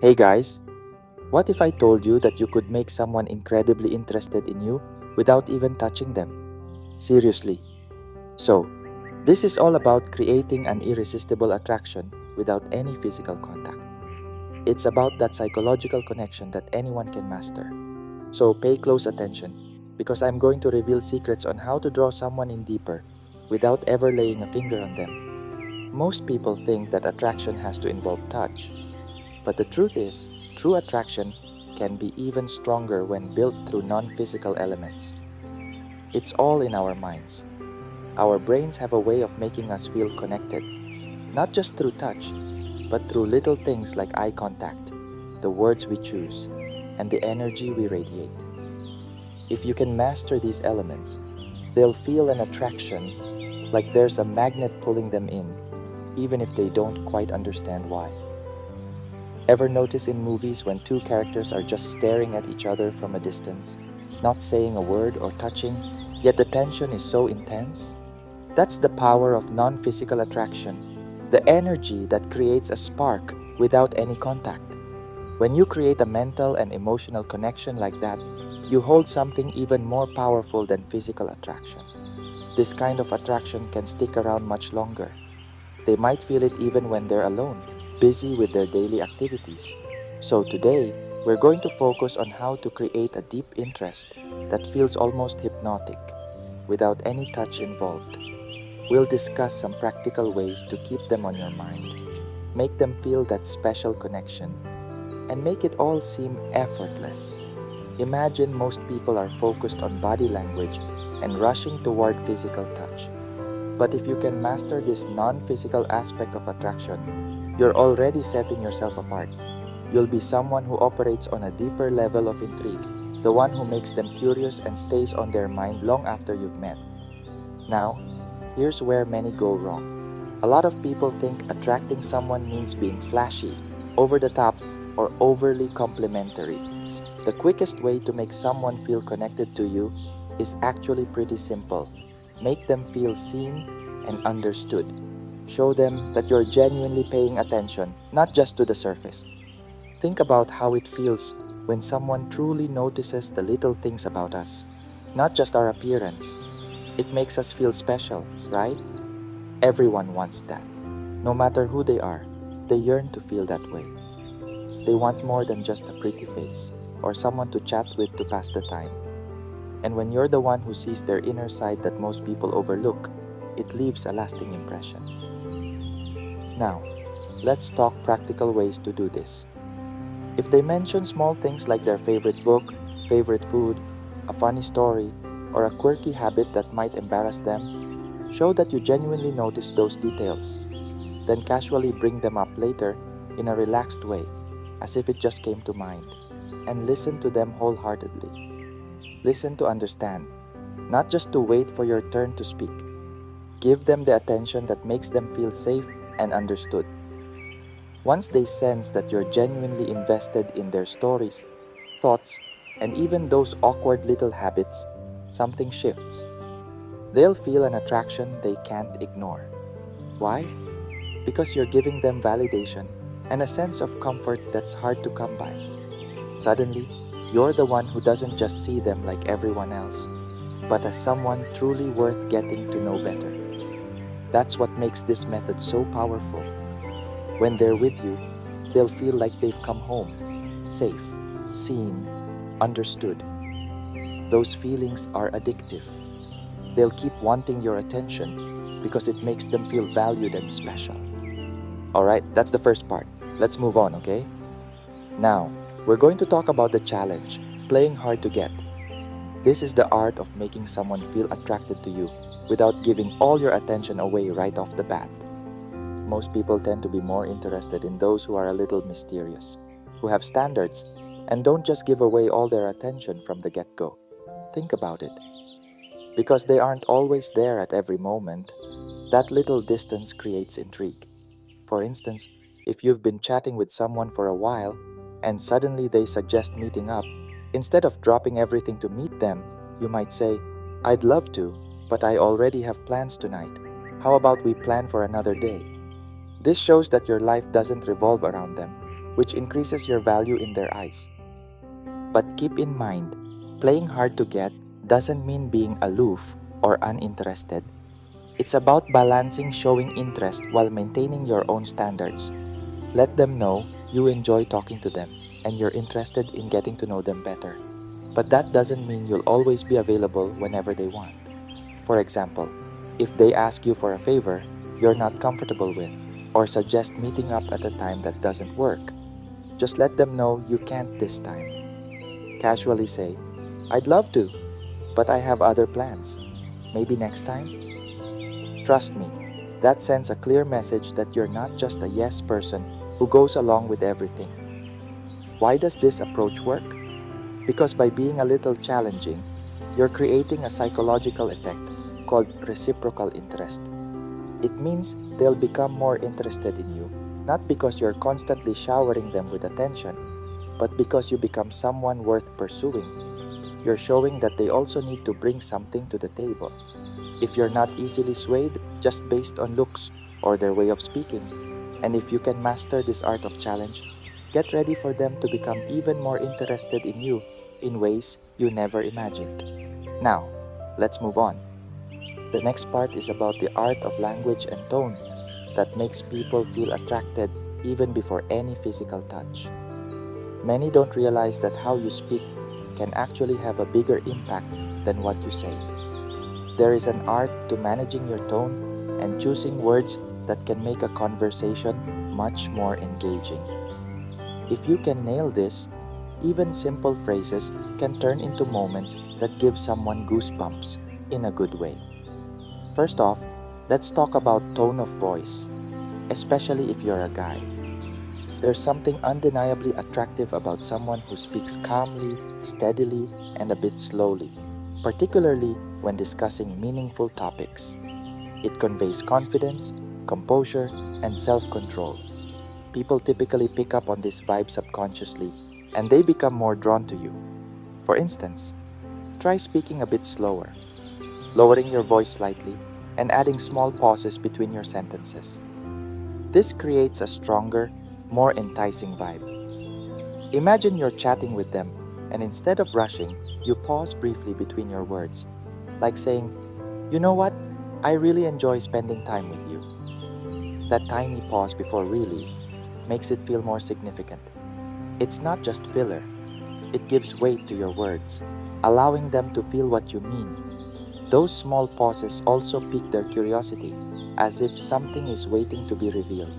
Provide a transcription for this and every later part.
Hey guys, what if I told you that you could make someone incredibly interested in you without even touching them? Seriously. So, this is all about creating an irresistible attraction without any physical contact. It's about that psychological connection that anyone can master. So, pay close attention because I'm going to reveal secrets on how to draw someone in deeper without ever laying a finger on them. Most people think that attraction has to involve touch, but the truth is, true attraction can be even stronger when built through non physical elements. It's all in our minds. Our brains have a way of making us feel connected, not just through touch, but through little things like eye contact, the words we choose, and the energy we radiate. If you can master these elements, they'll feel an attraction like there's a magnet pulling them in, even if they don't quite understand why. Ever notice in movies when two characters are just staring at each other from a distance, not saying a word or touching, yet the tension is so intense? That's the power of non physical attraction, the energy that creates a spark without any contact. When you create a mental and emotional connection like that, you hold something even more powerful than physical attraction. This kind of attraction can stick around much longer. They might feel it even when they're alone, busy with their daily activities. So today, we're going to focus on how to create a deep interest that feels almost hypnotic, without any touch involved. We'll discuss some practical ways to keep them on your mind, make them feel that special connection, and make it all seem effortless. Imagine most people are focused on body language and rushing toward physical touch. But if you can master this non physical aspect of attraction, you're already setting yourself apart. You'll be someone who operates on a deeper level of intrigue, the one who makes them curious and stays on their mind long after you've met. Now, here's where many go wrong. A lot of people think attracting someone means being flashy, over the top, or overly complimentary. The quickest way to make someone feel connected to you is actually pretty simple. Make them feel seen and understood. Show them that you're genuinely paying attention, not just to the surface. Think about how it feels when someone truly notices the little things about us, not just our appearance. It makes us feel special, right? Everyone wants that. No matter who they are, they yearn to feel that way. They want more than just a pretty face or someone to chat with to pass the time. And when you're the one who sees their inner side that most people overlook, it leaves a lasting impression. Now, let's talk practical ways to do this. If they mention small things like their favorite book, favorite food, a funny story, or a quirky habit that might embarrass them, show that you genuinely notice those details. Then casually bring them up later in a relaxed way, as if it just came to mind, and listen to them wholeheartedly. Listen to understand, not just to wait for your turn to speak. Give them the attention that makes them feel safe and understood. Once they sense that you're genuinely invested in their stories, thoughts, and even those awkward little habits, something shifts. They'll feel an attraction they can't ignore. Why? Because you're giving them validation and a sense of comfort that's hard to come by. Suddenly, you're the one who doesn't just see them like everyone else, but as someone truly worth getting to know better. That's what makes this method so powerful. When they're with you, they'll feel like they've come home, safe, seen, understood. Those feelings are addictive. They'll keep wanting your attention because it makes them feel valued and special. Alright, that's the first part. Let's move on, okay? Now, we're going to talk about the challenge, playing hard to get. This is the art of making someone feel attracted to you without giving all your attention away right off the bat. Most people tend to be more interested in those who are a little mysterious, who have standards, and don't just give away all their attention from the get-go. Think about it. Because they aren't always there at every moment, that little distance creates intrigue. For instance, if you've been chatting with someone for a while, and suddenly they suggest meeting up, instead of dropping everything to meet them, you might say, "I'd love to, but I already have plans tonight. How about we plan for another day?" This shows that your life doesn't revolve around them. which increases your value in their eyes. But keep in mind, playing hard to get doesn't mean being aloof or uninterested. It's about balancing showing interest while maintaining your own standards. Let them know you enjoy talking to them and you're interested in getting to know them better. But that doesn't mean you'll always be available whenever they want. For example, if they ask you for a favor you're not comfortable with, or suggest meeting up at a time that doesn't work, just let them know you can't this time. Casually say, "I'd love to, but I have other plans. Maybe next time?" Trust me, that sends a clear message that you're not just a yes person who goes along with everything. Why does this approach work? Because by being a little challenging, you're creating a psychological effect called reciprocal interest. It means they'll become more interested in you, not because you're constantly showering them with attention, but because you become someone worth pursuing. You're showing that they also need to bring something to the table. If you're not easily swayed just based on looks or their way of speaking, and if you can master this art of challenge, get ready for them to become even more interested in you in ways you never imagined. Now, let's move on. The next part is about the art of language and tone that makes people feel attracted even before any physical touch. Many don't realize that how you speak can actually have a bigger impact than what you say. There is an art to managing your tone and choosing words that can make a conversation much more engaging. If you can nail this, even simple phrases can turn into moments that give someone goosebumps in a good way. First off, let's talk about tone of voice, especially if you're a guy. There's something undeniably attractive about someone who speaks calmly, steadily, and a bit slowly, particularly when discussing meaningful topics. It conveys confidence, composure, and self-control. People typically pick up on this vibe subconsciously, and they become more drawn to you. For instance, try speaking a bit slower, lowering your voice slightly, and adding small pauses between your sentences. This creates a stronger, more enticing vibe. Imagine you're chatting with them, and instead of rushing, you pause briefly between your words, like saying, "You know what? I really enjoy spending time with you." That tiny pause before "really" makes it feel more significant. It's not just filler, it gives weight to your words, allowing them to feel what you mean. Those small pauses also pique their curiosity, as if something is waiting to be revealed.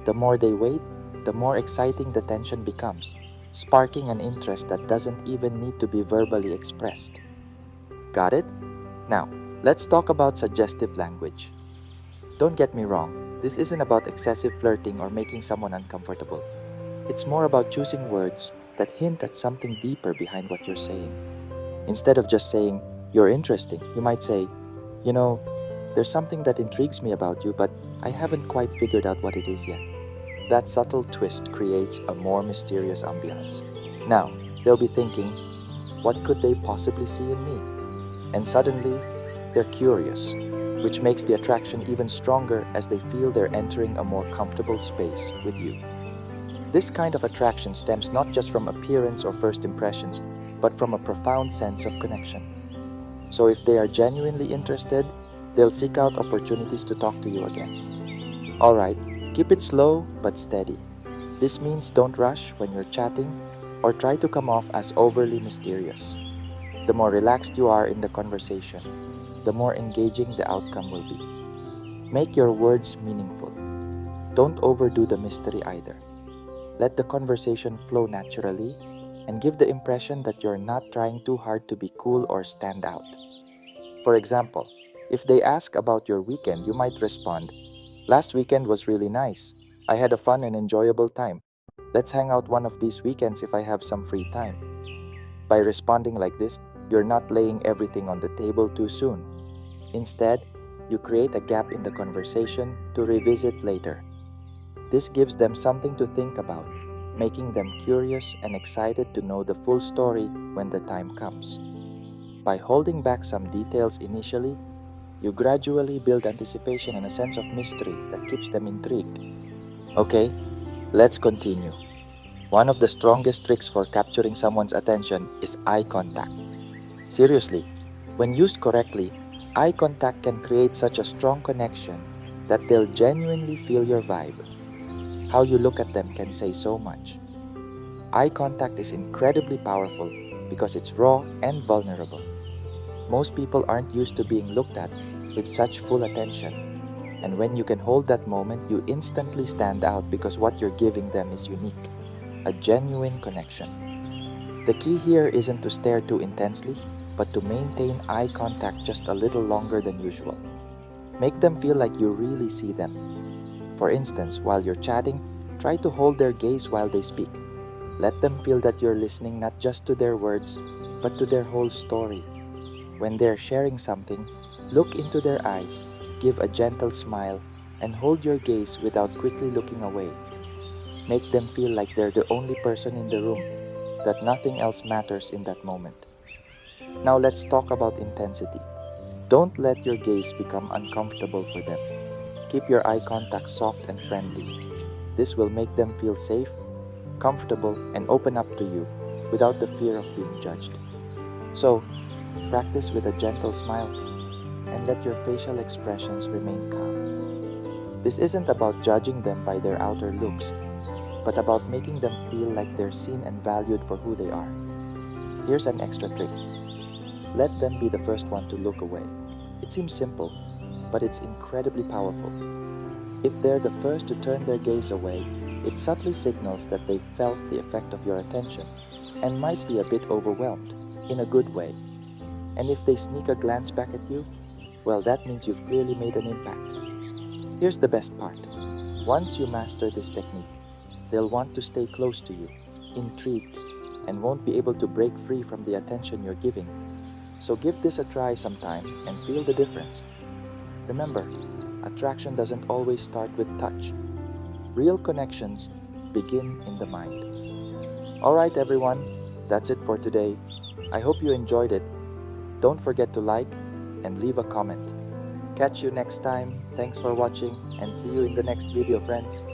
The more they wait, the more exciting the tension becomes, sparking an interest that doesn't even need to be verbally expressed. Got it? Now, let's talk about suggestive language. Don't get me wrong, this isn't about excessive flirting or making someone uncomfortable. It's more about choosing words that hint at something deeper behind what you're saying. Instead of just saying, "You're interesting," you might say, "You know, there's something that intrigues me about you, but I haven't quite figured out what it is yet." That subtle twist creates a more mysterious ambiance. Now, they'll be thinking, what could they possibly see in me? And suddenly, they're curious, which makes the attraction even stronger as they feel they're entering a more comfortable space with you. This kind of attraction stems not just from appearance or first impressions, but from a profound sense of connection. So if they are genuinely interested, they'll seek out opportunities to talk to you again. Alright, keep it slow but steady. This means don't rush when you're chatting or try to come off as overly mysterious. The more relaxed you are in the conversation, the more engaging the outcome will be. Make your words meaningful. Don't overdo the mystery either. Let the conversation flow naturally and give the impression that you're not trying too hard to be cool or stand out. For example, if they ask about your weekend, you might respond, "Last weekend was really nice. I had a fun and enjoyable time. Let's hang out one of these weekends if I have some free time." By responding like this, you're not laying everything on the table too soon. Instead, you create a gap in the conversation to revisit later. This gives them something to think about, making them curious and excited to know the full story when the time comes. By holding back some details initially, you gradually build anticipation and a sense of mystery that keeps them intrigued. Okay, let's continue. One of the strongest tricks for capturing someone's attention is eye contact. Seriously, when used correctly, eye contact can create such a strong connection that they'll genuinely feel your vibe. How you look at them can say so much. Eye contact is incredibly powerful because it's raw and vulnerable. Most people aren't used to being looked at with such full attention, and when you can hold that moment, you instantly stand out because what you're giving them is unique, a genuine connection. The key here isn't to stare too intensely, but to maintain eye contact just a little longer than usual. Make them feel like you really see them. For instance, while you're chatting, try to hold their gaze while they speak. Let them feel that you're listening not just to their words, but to their whole story. When they're sharing something, look into their eyes, give a gentle smile, and hold your gaze without quickly looking away. Make them feel like they're the only person in the room, that nothing else matters in that moment. Now let's talk about intensity. Don't let your gaze become uncomfortable for them. Keep your eye contact soft and friendly. This will make them feel safe, comfortable, and open up to you without the fear of being judged. So, practice with a gentle smile and let your facial expressions remain calm. This isn't about judging them by their outer looks, but about making them feel like they're seen and valued for who they are. Here's an extra trick. Let them be the first one to look away. It seems simple, but it's incredibly powerful. If they're the first to turn their gaze away, it subtly signals that they've felt the effect of your attention and might be a bit overwhelmed, in a good way. And if they sneak a glance back at you, well, that means you've clearly made an impact. Here's the best part. Once you master this technique, they'll want to stay close to you, intrigued, and won't be able to break free from the attention you're giving. So give this a try sometime and feel the difference. Remember, attraction doesn't always start with touch. Real connections begin in the mind. Alright everyone, that's it for today. I hope you enjoyed it. Don't forget to like and leave a comment. Catch you next time. Thanks for watching and see you in the next video, friends.